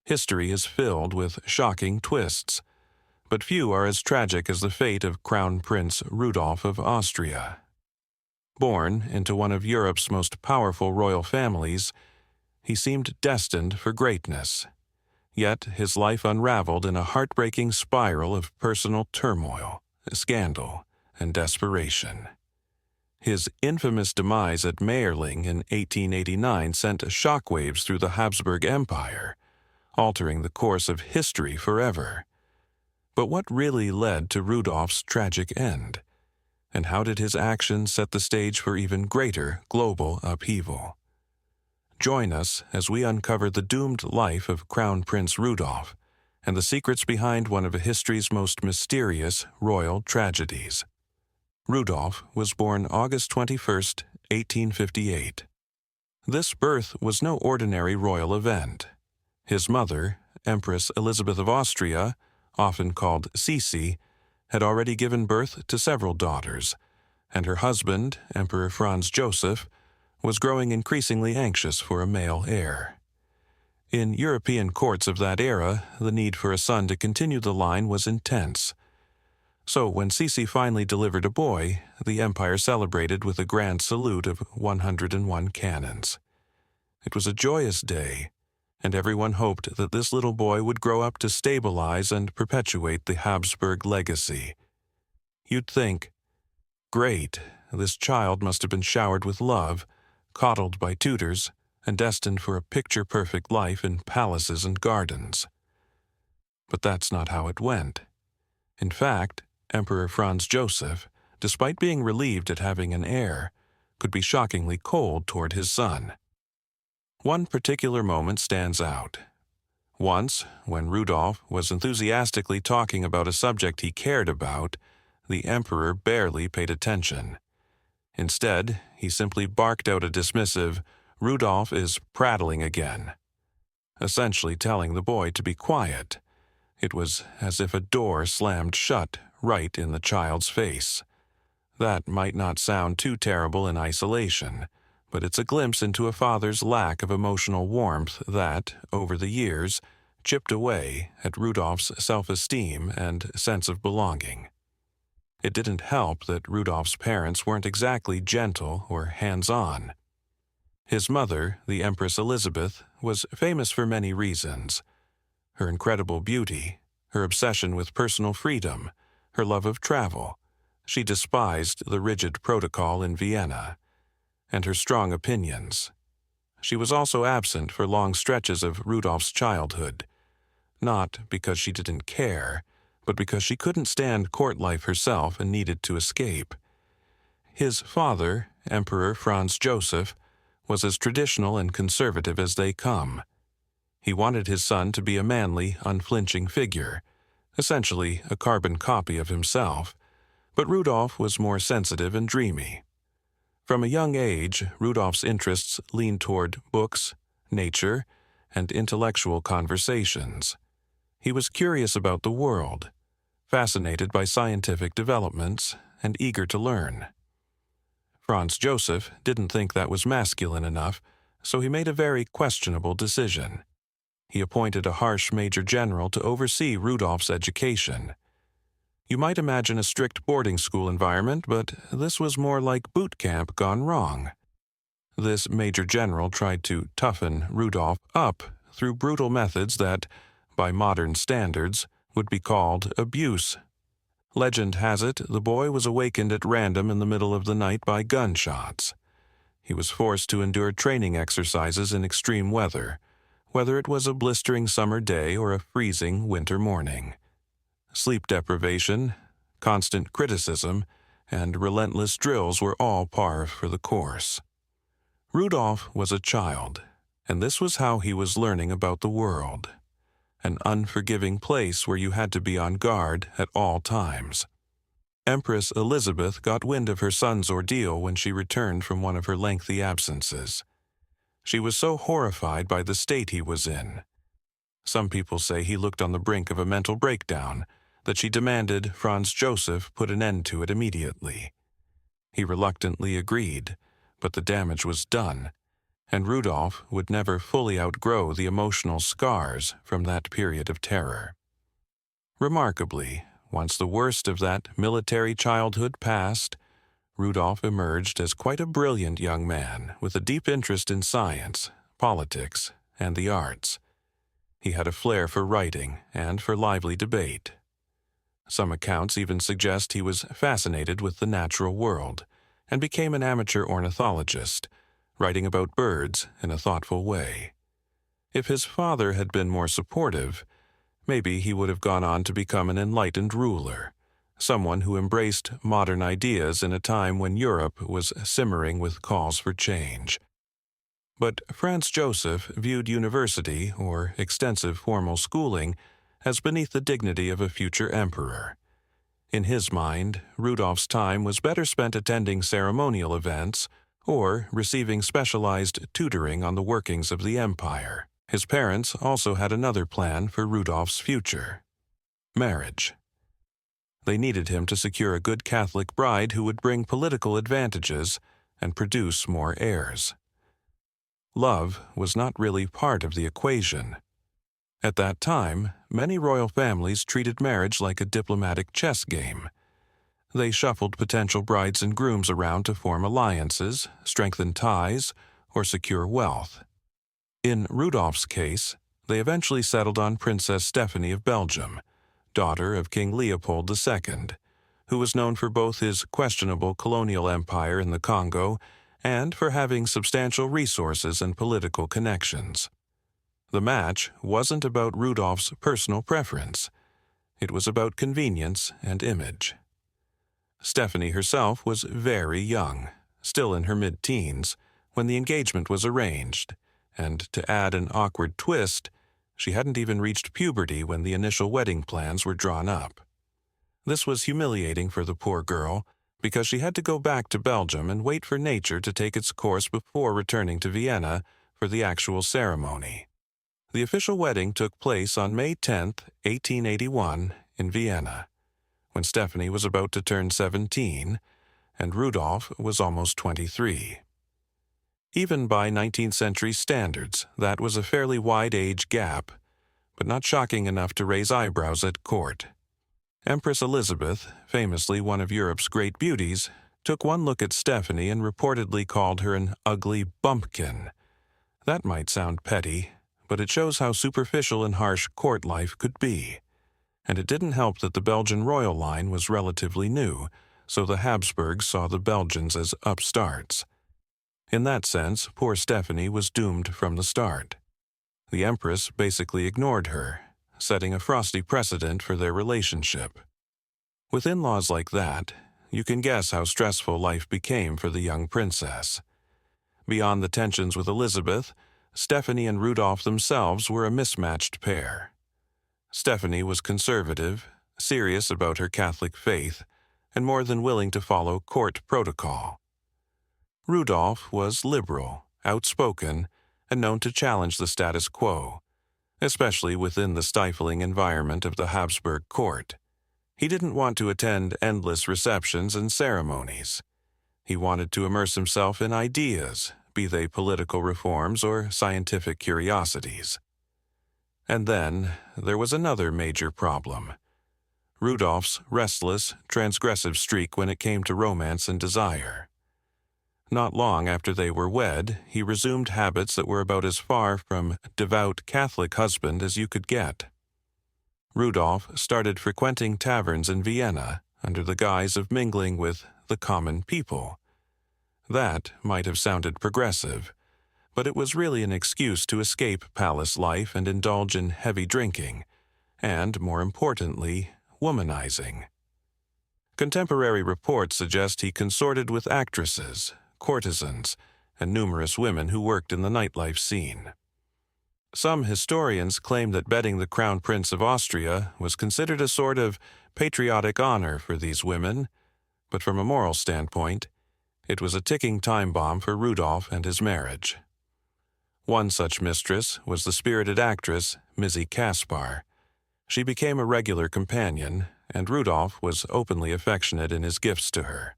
History is filled with shocking twists, but few are as tragic as the fate of Crown Prince Rudolf of Austria. Born into one of Europe's most powerful royal families, he seemed destined for greatness. Yet his life unraveled in a heartbreaking spiral of personal turmoil, scandal, and desperation. His infamous demise at Mayerling in 1889 sent shockwaves through the Habsburg Empire, altering the course of history forever. But what really led to Rudolf's tragic end? And how did his actions set the stage for even greater global upheaval? Join us as we uncover the doomed life of Crown Prince Rudolf and the secrets behind one of history's most mysterious royal tragedies. Rudolf was born August 21, 1858. This birth was no ordinary royal event. His mother, Empress Elizabeth of Austria, often called Sisi, had already given birth to several daughters, and her husband, Emperor Franz Joseph, was growing increasingly anxious for a male heir. In European courts of that era, the need for a son to continue the line was intense. So when Sisi finally delivered a boy, the empire celebrated with a grand salute of 101 cannons. It was a joyous day, and everyone hoped that this little boy would grow up to stabilize and perpetuate the Habsburg legacy. You'd think, great, this child must have been showered with love, coddled by tutors, and destined for a picture-perfect life in palaces and gardens. But that's not how it went. In fact, Emperor Franz Joseph, despite being relieved at having an heir, could be shockingly cold toward his son. One particular moment stands out. Once, when Rudolf was enthusiastically talking about a subject he cared about, the emperor barely paid attention. Instead, he simply barked out a dismissive, "Rudolf is prattling again," essentially telling the boy to be quiet. It was as if a door slammed shut right in the child's face. That might not sound too terrible in isolation, but it's a glimpse into a father's lack of emotional warmth that, over the years, chipped away at Rudolf's self-esteem and sense of belonging. It didn't help that Rudolf's parents weren't exactly gentle or hands-on. His mother, the Empress Elizabeth, was famous for many reasons. Her incredible beauty, her obsession with personal freedom, her love of travel. She despised the rigid protocol in Vienna, and her strong opinions. She was also absent for long stretches of Rudolf's childhood, not because she didn't care, but because she couldn't stand court life herself and needed to escape. His father, Emperor Franz Joseph, was as traditional and conservative as they come. He wanted his son to be a manly, unflinching figure, essentially a carbon copy of himself, but Rudolf was more sensitive and dreamy. From a young age, Rudolf's interests leaned toward books, nature, and intellectual conversations. He was curious about the world, fascinated by scientific developments, and eager to learn. Franz Joseph didn't think that was masculine enough, so he made a very questionable decision. He appointed a harsh major general to oversee Rudolf's education. You might imagine a strict boarding school environment, but this was more like boot camp gone wrong. This major general tried to toughen Rudolf up through brutal methods that, by modern standards, would be called abuse. Legend has it the boy was awakened at random in the middle of the night by gunshots. He was forced to endure training exercises in extreme weather, whether it was a blistering summer day or a freezing winter morning. Sleep deprivation, constant criticism, and relentless drills were all par for the course. Rudolf was a child, and this was how he was learning about the world. An unforgiving place where you had to be on guard at all times. Empress Elizabeth got wind of her son's ordeal when she returned from one of her lengthy absences. She was so horrified by the state he was in. Some people say he looked on the brink of a mental breakdown, that she demanded Franz Joseph put an end to it immediately. He reluctantly agreed, but the damage was done, and Rudolf would never fully outgrow the emotional scars from that period of terror. Remarkably, once the worst of that military childhood passed, Rudolf emerged as quite a brilliant young man with a deep interest in science, politics, and the arts. He had a flair for writing and for lively debate. Some accounts even suggest he was fascinated with the natural world and became an amateur ornithologist, writing about birds in a thoughtful way. If his father had been more supportive, maybe he would have gone on to become an enlightened ruler, someone who embraced modern ideas in a time when Europe was simmering with calls for change. But Franz Joseph viewed university, or extensive formal schooling, as beneath the dignity of a future emperor. In his mind, Rudolf's time was better spent attending ceremonial events or receiving specialized tutoring on the workings of the empire. His parents also had another plan for Rudolf's future: marriage. They needed him to secure a good Catholic bride who would bring political advantages and produce more heirs. Love was not really part of the equation. At that time, many royal families treated marriage like a diplomatic chess game. They shuffled potential brides and grooms around to form alliances, strengthen ties, or secure wealth. In Rudolf's case, they eventually settled on Princess Stephanie of Belgium, daughter of King Leopold II, who was known for both his questionable colonial empire in the Congo and for having substantial resources and political connections. The match wasn't about Rudolf's personal preference. It was about convenience and image. Stephanie herself was very young, still in her mid-teens, when the engagement was arranged, and to add an awkward twist, she hadn't even reached puberty when the initial wedding plans were drawn up. This was humiliating for the poor girl, because she had to go back to Belgium and wait for nature to take its course before returning to Vienna for the actual ceremony. The official wedding took place on May 10, 1881, in Vienna, when Stephanie was about to turn 17, and Rudolf was almost 23. Even by 19th century standards, that was a fairly wide age gap, but not shocking enough to raise eyebrows at court. Empress Elizabeth, famously one of Europe's great beauties, took one look at Stephanie and reportedly called her an ugly bumpkin. That might sound petty, but it shows how superficial and harsh court life could be. And it didn't help that the Belgian royal line was relatively new, so the Habsburgs saw the Belgians as upstarts. In that sense, poor Stephanie was doomed from the start. The Empress basically ignored her, setting a frosty precedent for their relationship. With in-laws like that, you can guess how stressful life became for the young princess. Beyond the tensions with Elizabeth, Stephanie and Rudolf themselves were a mismatched pair. Stephanie was conservative, serious about her Catholic faith, and more than willing to follow court protocol. Rudolf was liberal, outspoken, and known to challenge the status quo, especially within the stifling environment of the Habsburg court. He didn't want to attend endless receptions and ceremonies. He wanted to immerse himself in ideas, be they political reforms or scientific curiosities. And then there was another major problem: Rudolf's restless, transgressive streak when it came to romance and desire. Not long after they were wed, he resumed habits that were about as far from devout Catholic husband as you could get. Rudolf started frequenting taverns in Vienna under the guise of mingling with the common people. That might have sounded progressive, but it was really an excuse to escape palace life and indulge in heavy drinking, and, more importantly, womanizing. Contemporary reports suggest he consorted with actresses, courtesans, and numerous women who worked in the nightlife scene. Some historians claim that bedding the Crown Prince of Austria was considered a sort of patriotic honor for these women, but from a moral standpoint, it was a ticking time bomb for Rudolf and his marriage. One such mistress was the spirited actress Mizzi Kaspar. She became a regular companion, and Rudolf was openly affectionate in his gifts to her.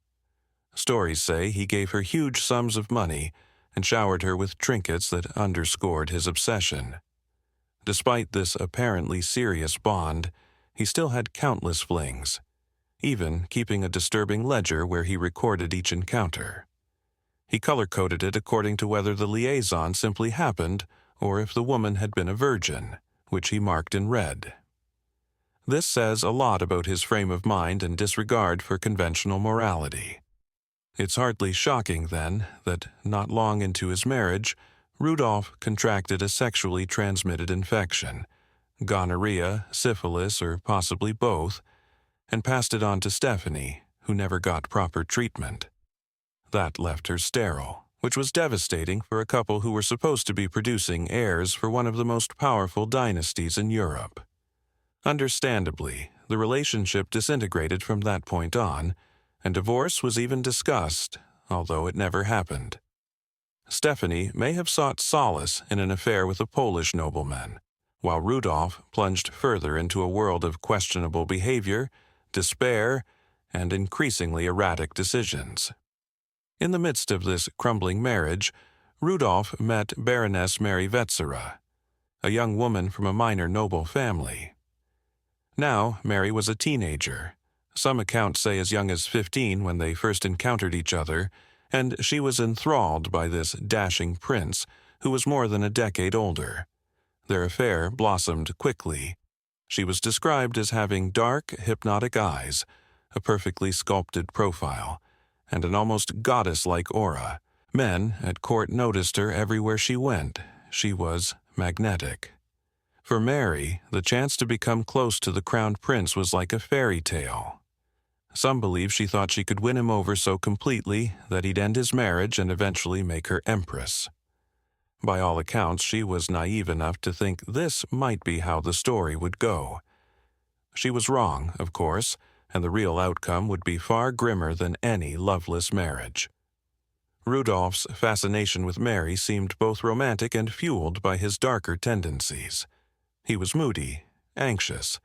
Stories say he gave her huge sums of money and showered her with trinkets that underscored his obsession. Despite this apparently serious bond, he still had countless flings, even keeping a disturbing ledger where he recorded each encounter. He color-coded it according to whether the liaison simply happened or if the woman had been a virgin, which he marked in red. This says a lot about his frame of mind and disregard for conventional morality. It's hardly shocking, then, that not long into his marriage, Rudolf contracted a sexually transmitted infection, gonorrhea, syphilis, or possibly both, and passed it on to Stephanie, who never got proper treatment. That left her sterile, which was devastating for a couple who were supposed to be producing heirs for one of the most powerful dynasties in Europe. Understandably, the relationship disintegrated from that point on, and divorce was even discussed, although it never happened. Stephanie may have sought solace in an affair with a Polish nobleman, while Rudolf plunged further into a world of questionable behavior, despair, and increasingly erratic decisions. In the midst of this crumbling marriage, Rudolf met Baroness Mary Wetzera, a young woman from a minor noble family. Now, Mary was a teenager. Some accounts say as young as 15 when they first encountered each other, and she was enthralled by this dashing prince who was more than a decade older. Their affair blossomed quickly. She was described as having dark, hypnotic eyes, a perfectly sculpted profile, and an almost goddess-like aura. Men at court noticed her everywhere she went. She was magnetic. For Mary, the chance to become close to the Crown Prince was like a fairy tale. Some believe she thought she could win him over so completely that he'd end his marriage and eventually make her empress. By all accounts, she was naive enough to think this might be how the story would go. She was wrong, of course, and the real outcome would be far grimmer than any loveless marriage. Rudolf's fascination with Mary seemed both romantic and fueled by his darker tendencies. He was moody, anxious,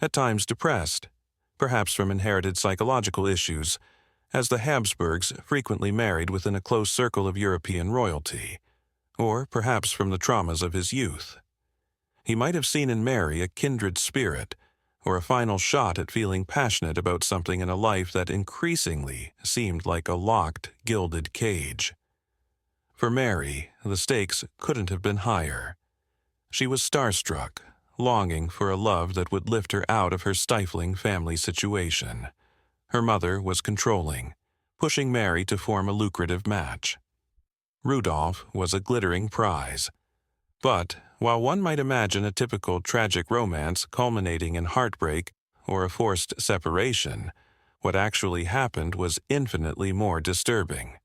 at times depressed, perhaps from inherited psychological issues, as the Habsburgs frequently married within a close circle of European royalty, or perhaps from the traumas of his youth. He might have seen in Mary a kindred spirit, or a final shot at feeling passionate about something in a life that increasingly seemed like a locked, gilded cage. For Mary, the stakes couldn't have been higher. She was starstruck, longing for a love that would lift her out of her stifling family situation. Her mother was controlling, pushing Mary to form a lucrative match. Rudolf was a glittering prize. But, while one might imagine a typical tragic romance culminating in heartbreak or a forced separation, what actually happened was infinitely more disturbing.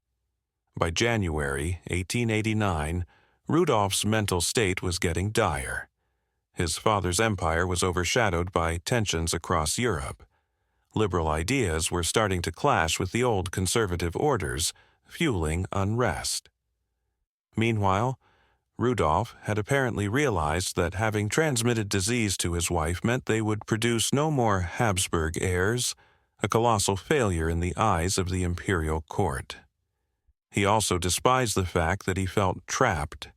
By January 1889, Rudolf's mental state was getting dire. His father's empire was overshadowed by tensions across Europe. Liberal ideas were starting to clash with the old conservative orders, fueling unrest. Meanwhile, Rudolf had apparently realized that having transmitted disease to his wife meant they would produce no more Habsburg heirs, a colossal failure in the eyes of the imperial court. He also despised the fact that he felt trapped,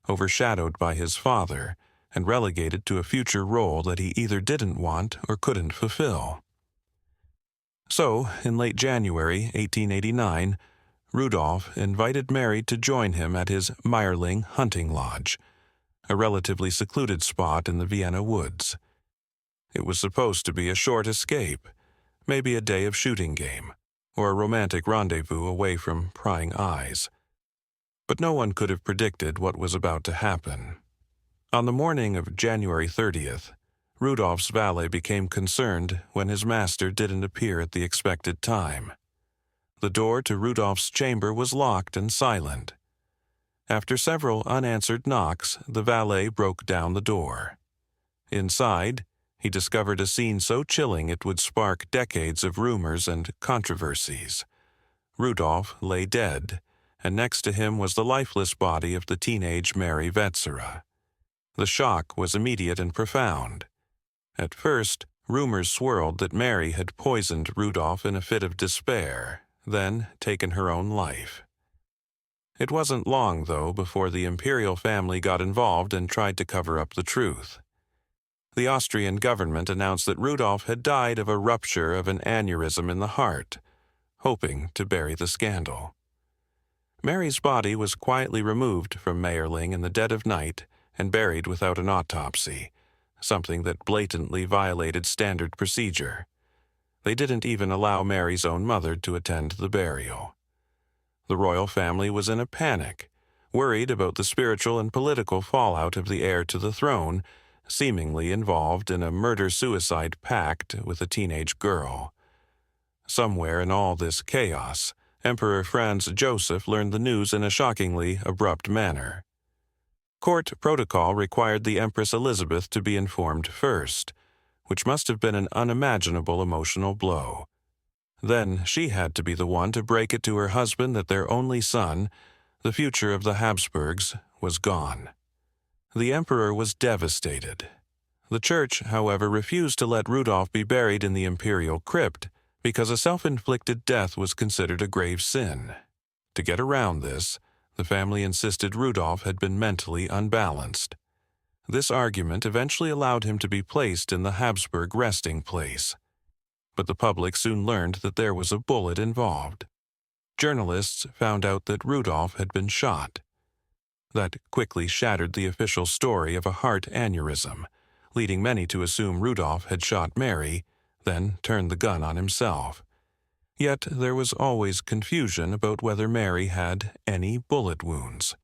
overshadowed by his father, and relegated to a future role that he either didn't want or couldn't fulfill. So, in late January 1889, Rudolf invited Mary to join him at his Mayerling hunting lodge, a relatively secluded spot in the Vienna woods. It was supposed to be a short escape, maybe a day of shooting game, or a romantic rendezvous away from prying eyes. But no one could have predicted what was about to happen. On the morning of January 30th, Rudolf's valet became concerned when his master didn't appear at the expected time. The door to Rudolf's chamber was locked and silent. After several unanswered knocks, the valet broke down the door. Inside, he discovered a scene so chilling it would spark decades of rumors and controversies. Rudolf lay dead, and next to him was the lifeless body of the teenage Mary Wetzera. The shock was immediate and profound. At first, rumors swirled that Mary had poisoned Rudolf in a fit of despair, then taken her own life. It wasn't long, though, before the imperial family got involved and tried to cover up the truth. The Austrian government announced that Rudolf had died of a rupture of an aneurysm in the heart, hoping to bury the scandal. Mary's body was quietly removed from Mayerling in the dead of night and buried without an autopsy, something that blatantly violated standard procedure. They didn't even allow Mary's own mother to attend the burial. The royal family was in a panic, worried about the spiritual and political fallout of the heir to the throne, seemingly involved in a murder-suicide pact with a teenage girl. Somewhere in all this chaos, Emperor Franz Joseph learned the news in a shockingly abrupt manner. Court protocol required the Empress Elizabeth to be informed first, which must have been an unimaginable emotional blow. Then she had to be the one to break it to her husband that their only son, the future of the Habsburgs, was gone. The emperor was devastated. The church, however, refused to let Rudolf be buried in the imperial crypt because a self-inflicted death was considered a grave sin. To get around this, the family insisted Rudolf had been mentally unbalanced. This argument eventually allowed him to be placed in the Habsburg resting place. But the public soon learned that there was a bullet involved. Journalists found out that Rudolf had been shot. That quickly shattered the official story of a heart aneurysm, leading many to assume Rudolf had shot Mary, then turned the gun on himself. Yet there was always confusion about whether Mary had any bullet wounds.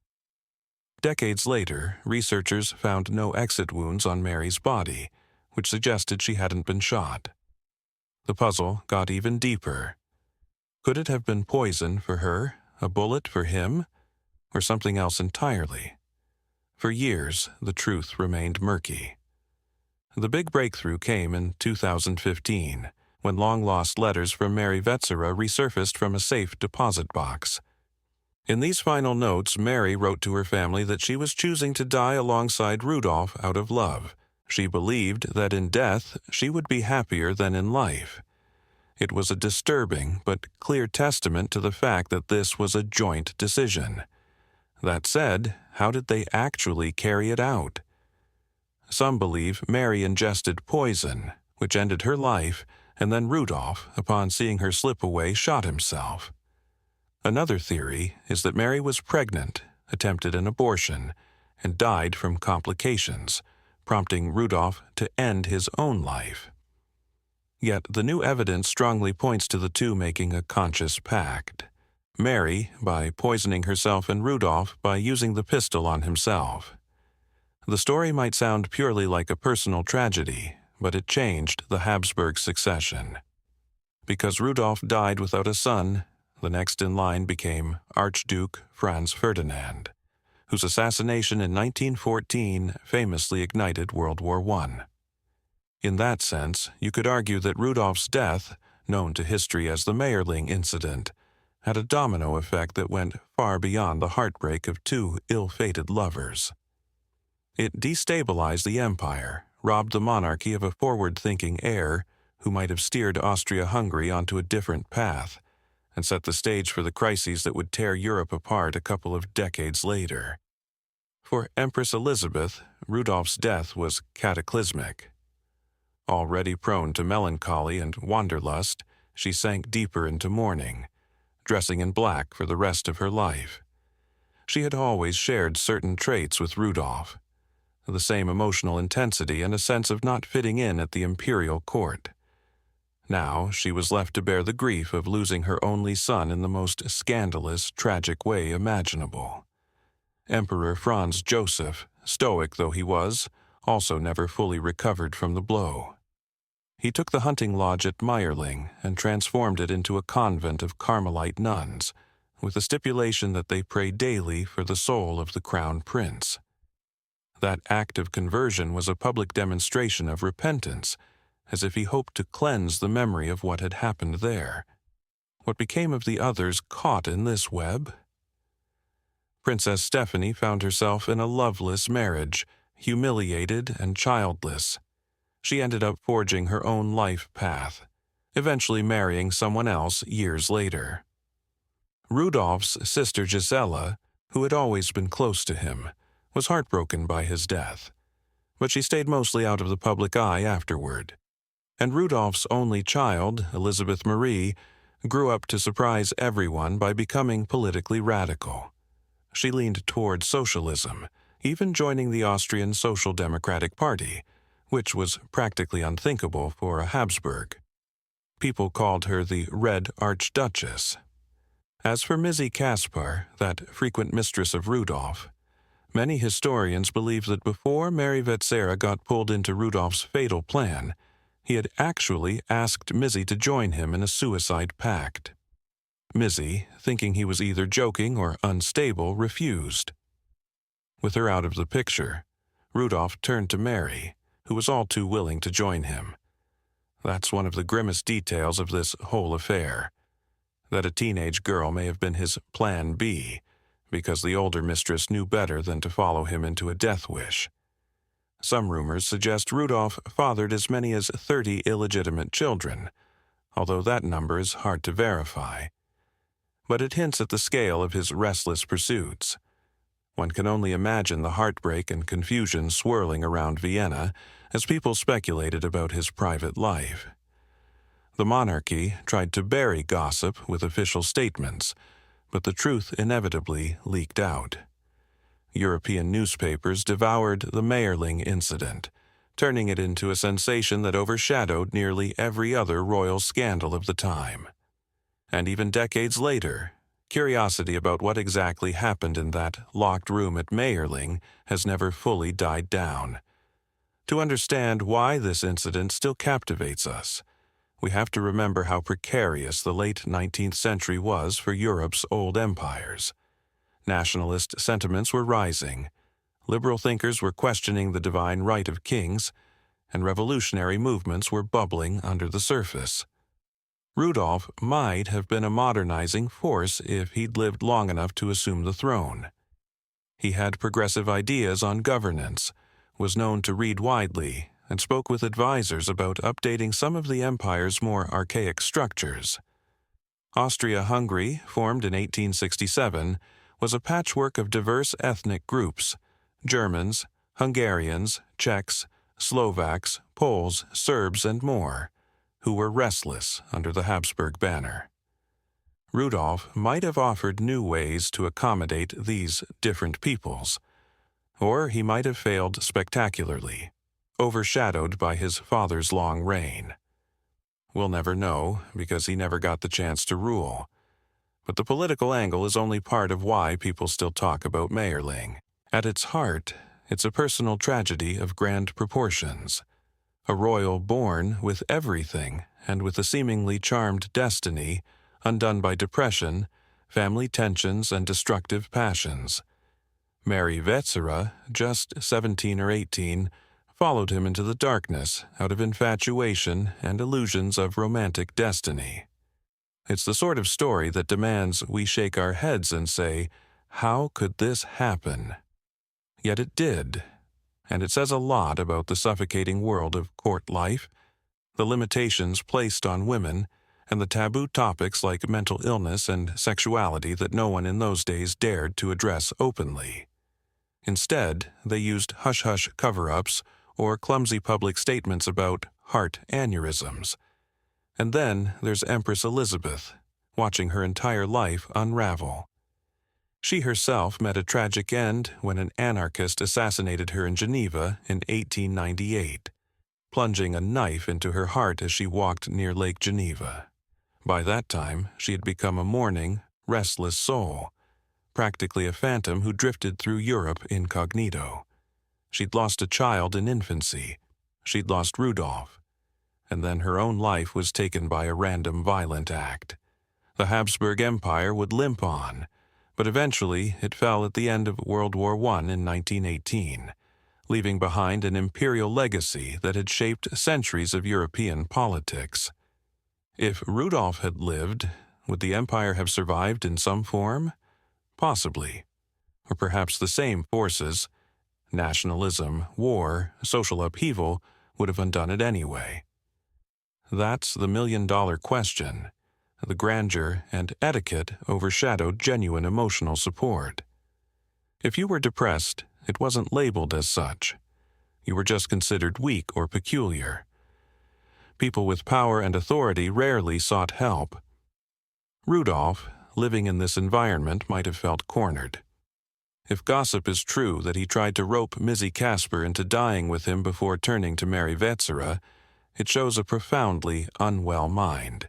Decades later, researchers found no exit wounds on Mary's body, which suggested she hadn't been shot. The puzzle got even deeper. Could it have been poison for her, a bullet for him, or something else entirely? For years, the truth remained murky. The big breakthrough came in 2015, when long-lost letters from Mary Vetsera resurfaced from a safe deposit box. In these final notes, Mary wrote to her family that she was choosing to die alongside Rudolf out of love. She believed that in death she would be happier than in life. It was a disturbing but clear testament to the fact that this was a joint decision. That said, how did they actually carry it out? Some believe Mary ingested poison, which ended her life, and then Rudolf, upon seeing her slip away, shot himself. Another theory is that Mary was pregnant, attempted an abortion, and died from complications, prompting Rudolf to end his own life. Yet the new evidence strongly points to the two making a conscious pact. Mary by poisoning herself and Rudolf by using the pistol on himself. The story might sound purely like a personal tragedy, but it changed the Habsburg succession. Because Rudolf died without a son, the next in line became Archduke Franz Ferdinand, whose assassination in 1914 famously ignited World War I. In that sense, you could argue that Rudolf's death, known to history as the Mayerling incident, had a domino effect that went far beyond the heartbreak of two ill-fated lovers. It destabilized the empire, robbed the monarchy of a forward-thinking heir who might have steered Austria-Hungary onto a different path, and set the stage for the crises that would tear Europe apart a couple of decades later. For Empress Elizabeth, Rudolf's death was cataclysmic. Already prone to melancholy and wanderlust, she sank deeper into mourning, dressing in black for the rest of her life. She had always shared certain traits with Rudolf, the same emotional intensity and a sense of not fitting in at the imperial court. Now she was left to bear the grief of losing her only son in the most scandalous, tragic way imaginable. Emperor Franz Joseph, stoic though he was, also never fully recovered from the blow. He took the hunting lodge at Mayerling and transformed it into a convent of Carmelite nuns, with the stipulation that they pray daily for the soul of the Crown Prince. That act of conversion was a public demonstration of repentance, as if he hoped to cleanse the memory of what had happened there. What became of the others caught in this web? Princess Stephanie found herself in a loveless marriage, humiliated and childless. She ended up forging her own life path, eventually marrying someone else years later. Rudolf's sister Gisela, who had always been close to him, was heartbroken by his death, but she stayed mostly out of the public eye afterward. And Rudolf's only child, Elizabeth Marie, grew up to surprise everyone by becoming politically radical. She leaned toward socialism, even joining the Austrian Social Democratic Party, which was practically unthinkable for a Habsburg. People called her the Red Archduchess. As for Mizzi Kaspar, that frequent mistress of Rudolf, many historians believe that before Mary Vetsera got pulled into Rudolf's fatal plan, he had actually asked Mizzi to join him in a suicide pact. Mizzi, thinking he was either joking or unstable, refused. With her out of the picture, Rudolf turned to Mary, who was all too willing to join him. That's one of the grimmest details of this whole affair, that a teenage girl may have been his plan B, because the older mistress knew better than to follow him into a death wish. Some rumors suggest Rudolf fathered as many as 30 illegitimate children, although that number is hard to verify. But it hints at the scale of his restless pursuits. One can only imagine the heartbreak and confusion swirling around Vienna as people speculated about his private life. The monarchy tried to bury gossip with official statements, but the truth inevitably leaked out. European newspapers devoured the Mayerling incident, turning it into a sensation that overshadowed nearly every other royal scandal of the time. And even decades later, curiosity about what exactly happened in that locked room at Mayerling has never fully died down. To understand why this incident still captivates us, we have to remember how precarious the late 19th century was for Europe's old empires. Nationalist sentiments were rising, liberal thinkers were questioning the divine right of kings, and revolutionary movements were bubbling under the surface. Rudolf might have been a modernizing force if he'd lived long enough to assume the throne. He had progressive ideas on governance, was known to read widely, and spoke with advisors about updating some of the empire's more archaic structures. Austria-Hungary, formed in 1867, was a patchwork of diverse ethnic groups: Germans, Hungarians, Czechs, Slovaks, Poles, Serbs, and more, who were restless under the Habsburg banner. Rudolf might have offered new ways to accommodate these different peoples, or he might have failed spectacularly, overshadowed by his father's long reign. We'll never know, because he never got the chance to rule. But the political angle is only part of why people still talk about Mayerling. At its heart, it's a personal tragedy of grand proportions. A royal born with everything and with a seemingly charmed destiny, undone by depression, family tensions, and destructive passions. Mary Vetsera, just 17 or 18, followed him into the darkness out of infatuation and illusions of romantic destiny. It's the sort of story that demands we shake our heads and say, how could this happen? Yet it did, and it says a lot about the suffocating world of court life, the limitations placed on women, and the taboo topics like mental illness and sexuality that no one in those days dared to address openly. Instead, they used hush-hush cover-ups or clumsy public statements about heart aneurysms. And then there's Empress Elizabeth, watching her entire life unravel. She herself met a tragic end when an anarchist assassinated her in Geneva in 1898, plunging a knife into her heart as she walked near Lake Geneva. By that time, she had become a mourning, restless soul, practically a phantom who drifted through Europe incognito. She'd lost a child in infancy. She'd lost Rudolf. And then her own life was taken by a random violent act. The Habsburg Empire would limp on, but eventually it fell at the end of World War I in 1918, leaving behind an imperial legacy that had shaped centuries of European politics. If Rudolf had lived, would the empire have survived in some form? Possibly. Or perhaps the same forces, nationalism, war, social upheaval, would have undone it anyway. That's the million-dollar question, the grandeur and etiquette overshadowed genuine emotional support. If you were depressed, it wasn't labeled as such. You were just considered weak or peculiar. People with power and authority rarely sought help. Rudolf, living in this environment, might have felt cornered. If gossip is true that he tried to rope Mizzy Casper into dying with him before turning to marry Vetsera, it shows a profoundly unwell mind.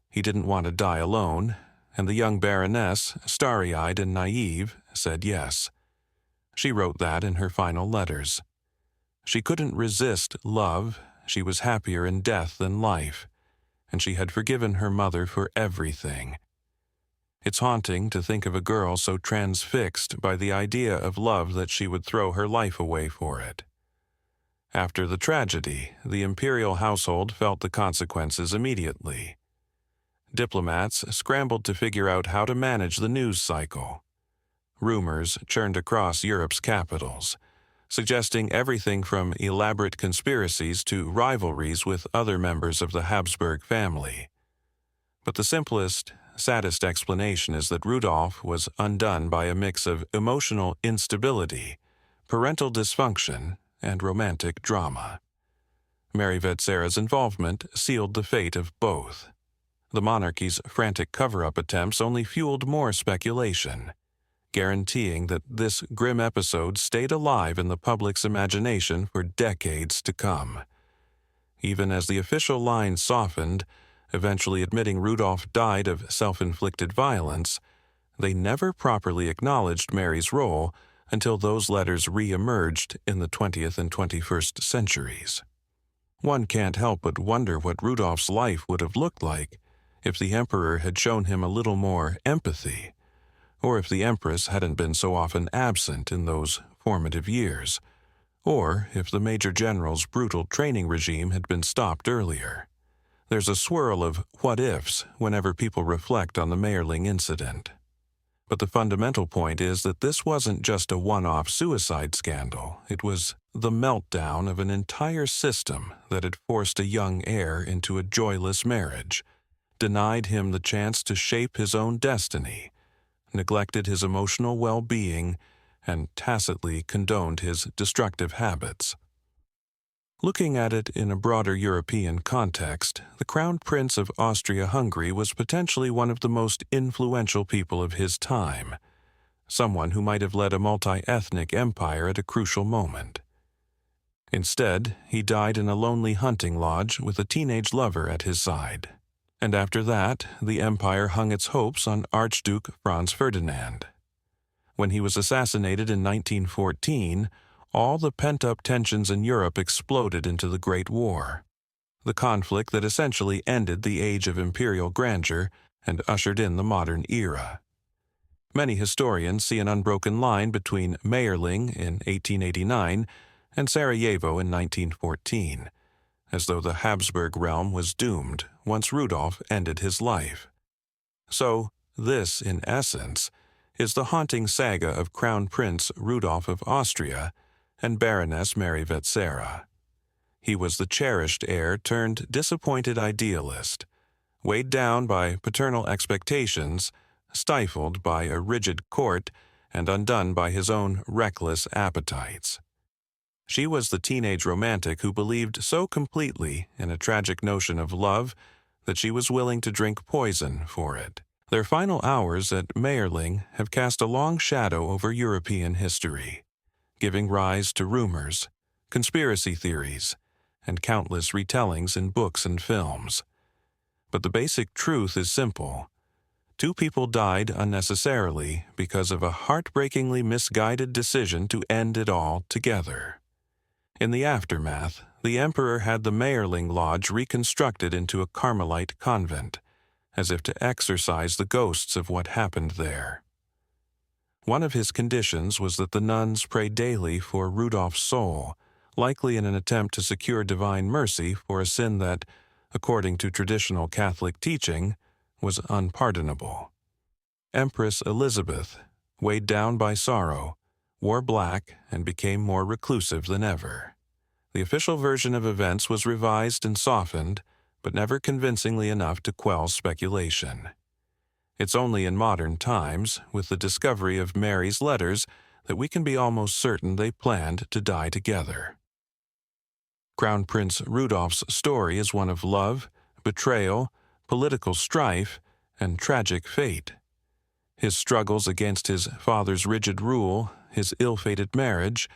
He didn't want to die alone, and the young Baroness, starry-eyed and naive, said yes. She wrote that in her final letters. She couldn't resist love, she was happier in death than life, and she had forgiven her mother for everything. It's haunting to think of a girl so transfixed by the idea of love that she would throw her life away for it. After the tragedy, the imperial household felt the consequences immediately. Diplomats scrambled to figure out how to manage the news cycle. Rumors churned across Europe's capitals, suggesting everything from elaborate conspiracies to rivalries with other members of the Habsburg family. But the simplest, saddest explanation is that Rudolf was undone by a mix of emotional instability, parental dysfunction, and romantic drama. Mary Vetsera's involvement sealed the fate of both. The monarchy's frantic cover-up attempts only fueled more speculation, guaranteeing that this grim episode stayed alive in the public's imagination for decades to come. Even as the official line softened, eventually admitting Rudolf died of self-inflicted violence, they never properly acknowledged Mary's role until those letters re-emerged in the 20th and 21st centuries. One can't help but wonder what Rudolf's life would have looked like if the emperor had shown him a little more empathy, or if the empress hadn't been so often absent in those formative years, or if the major general's brutal training regime had been stopped earlier. There's a swirl of what-ifs whenever people reflect on the Mayerling incident. But the fundamental point is that this wasn't just a one-off suicide scandal. It was the meltdown of an entire system that had forced a young heir into a joyless marriage, denied him the chance to shape his own destiny, neglected his emotional well-being, and tacitly condoned his destructive habits. Looking at it in a broader European context, the Crown Prince of Austria-Hungary was potentially one of the most influential people of his time, someone who might have led a multi-ethnic empire at a crucial moment. Instead, he died in a lonely hunting lodge with a teenage lover at his side. And after that, the empire hung its hopes on Archduke Franz Ferdinand. When he was assassinated in 1914, all the pent-up tensions in Europe exploded into the Great War, the conflict that essentially ended the age of imperial grandeur and ushered in the modern era. Many historians see an unbroken line between Mayerling in 1889 and Sarajevo in 1914, as though the Habsburg realm was doomed once Rudolf ended his life. So, this, in essence, is the haunting saga of Crown Prince Rudolf of Austria and Baroness Mary Vetsera. He was the cherished heir turned disappointed idealist, weighed down by paternal expectations, stifled by a rigid court, and undone by his own reckless appetites. She was the teenage romantic who believed so completely in a tragic notion of love that she was willing to drink poison for it. Their final hours at Mayerling have cast a long shadow over European history, giving rise to rumors, conspiracy theories, and countless retellings in books and films. But the basic truth is simple. 2 people died unnecessarily because of a heartbreakingly misguided decision to end it all together. In the aftermath, the emperor had the Mayerling Lodge reconstructed into a Carmelite convent, as if to exorcise the ghosts of what happened there. One of his conditions was that the nuns pray daily for Rudolf's soul, likely in an attempt to secure divine mercy for a sin that, according to traditional Catholic teaching, was unpardonable. Empress Elizabeth, weighed down by sorrow, wore black and became more reclusive than ever. The official version of events was revised and softened, but never convincingly enough to quell speculation. It's only in modern times, with the discovery of Mary's letters, that we can be almost certain they planned to die together. Crown Prince Rudolf's story is one of love, betrayal, political strife, and tragic fate. His struggles against his father's rigid rule, his ill-fated marriage,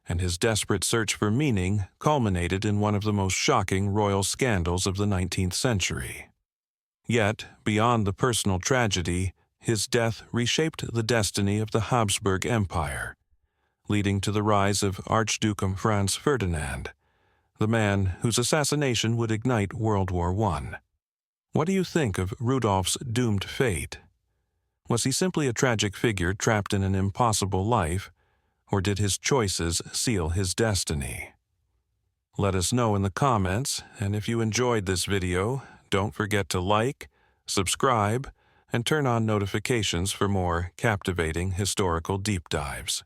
and his desperate search for meaning culminated in one of the most shocking royal scandals of the 19th century. Yet, beyond the personal tragedy, his death reshaped the destiny of the Habsburg Empire, leading to the rise of Archduke Franz Ferdinand, the man whose assassination would ignite World War I. What do you think of Rudolf's doomed fate? Was he simply a tragic figure trapped in an impossible life, or did his choices seal his destiny? Let us know in the comments, and if you enjoyed this video, don't forget to like, subscribe, and turn on notifications for more captivating historical deep dives.